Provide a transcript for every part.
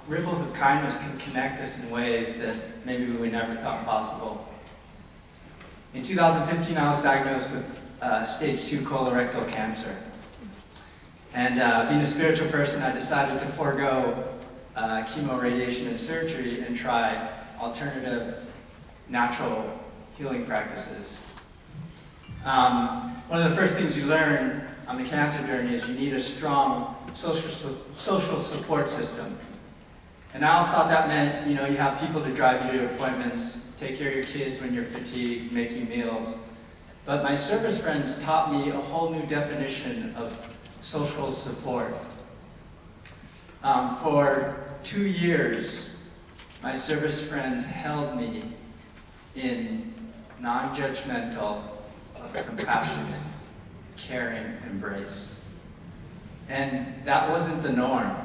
ripples of kindness can connect us in ways that maybe we never thought possible. In 2015, I was diagnosed with stage 2 colorectal cancer. And being a spiritual person, I decided to forego chemo, radiation, and surgery and try alternative, natural healing practices. One of the first things you learn on the cancer journey is you need a strong social support system. And I always thought that meant, you have people to drive you to appointments, take care of your kids when you're fatigued, make you meals. But my service friends taught me a whole new definition of social support. For 2 years, my service friends held me in non-judgmental, compassionate, caring embrace. And that wasn't the norm.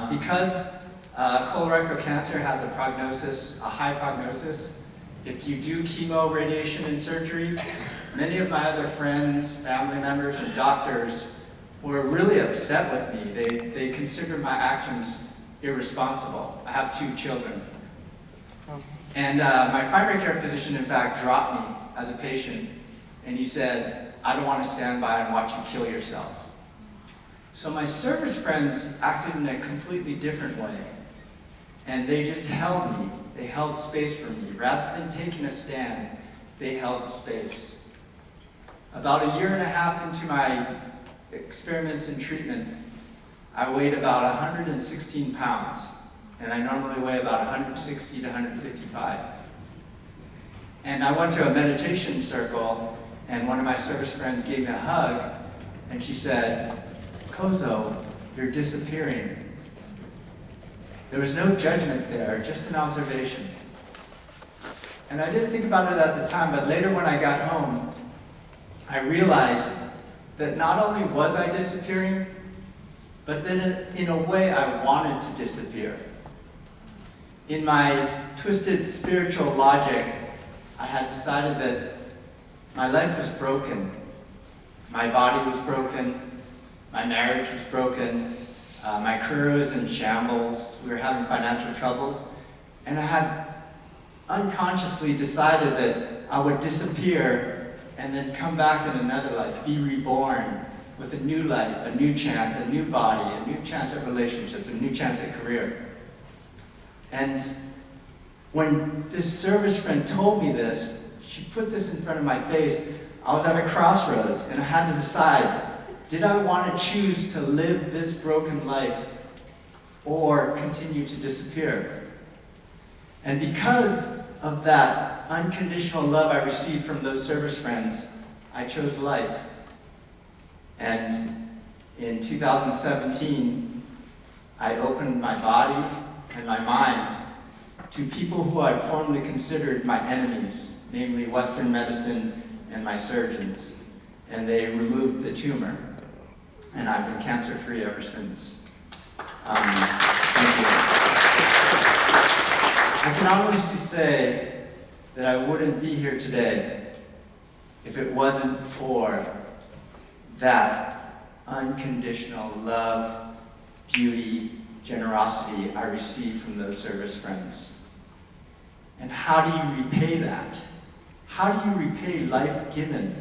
Because colorectal cancer has a high prognosis, if you do chemo, radiation, and surgery, many of my other friends, family members, and doctors were really upset with me. They considered my actions irresponsible. I have 2 children. And my primary care physician, in fact, dropped me as a patient, and he said, "I don't want to stand by and watch you kill yourself." So my service friends acted in a completely different way, and they just held me. They held space for me. Rather than taking a stand, they held space. About a year and a half into my experiments in treatment, I weighed about 116 pounds, and I normally weigh about 160 to 155. And I went to a meditation circle, and one of my service friends gave me a hug, and she said, "Kozo, you're disappearing." There was no judgment there, just an observation. And I didn't think about it at the time, but later when I got home, I realized that not only was I disappearing, but then in a way I wanted to disappear. In my twisted spiritual logic, I had decided that my life was broken. My body was broken. My marriage was broken. My career was in shambles. We were having financial troubles. And I had unconsciously decided that I would disappear and then come back in another life, be reborn with a new life, a new chance, a new body, a new chance at relationships, a new chance at career. And when this service friend told me this, she put this in front of my face, I was at a crossroads and I had to decide, did I want to choose to live this broken life or continue to disappear? And because of that unconditional love I received from those service friends, I chose life. And in 2017, I opened my body and my mind to people who I'd formerly considered my enemies, namely Western medicine and my surgeons. And they removed the tumor. And I've been cancer-free ever since. Thank you. I can honestly say that I wouldn't be here today if it wasn't for that unconditional love, beauty, generosity I received from those service friends. And how do you repay that? How do you repay life given?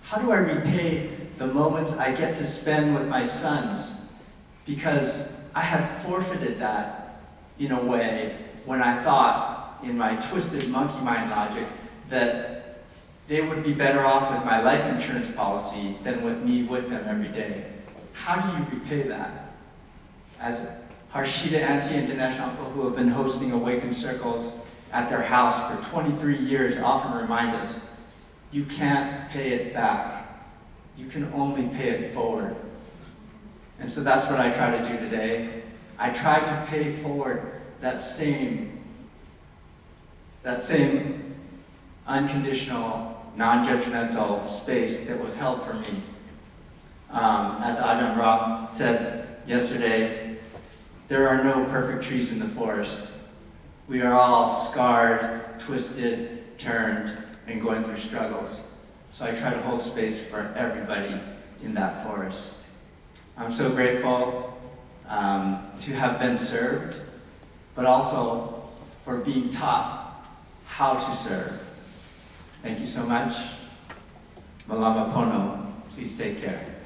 How do I repay the moments I get to spend with my sons? Because I had forfeited that in a way when I thought, in my twisted monkey mind logic, that they would be better off with my life insurance policy than with me with them every day. How do you repay that? As Harshita Auntie and Dinesh Uncle, who have been hosting Awaken Circles at their house for 23 years, often remind us, you can't pay it back. You can only pay it forward. And so that's what I try to do today. I try to pay forward that same unconditional, non-judgmental space that was held for me. As Ajahn Rob said yesterday, there are no perfect trees in the forest. We are all scarred, twisted, turned, and going through struggles. So I try to hold space for everybody in that forest. I'm so grateful. to have been served, but also for being taught how to serve. Thank you so much. Malama Pono. Please take care.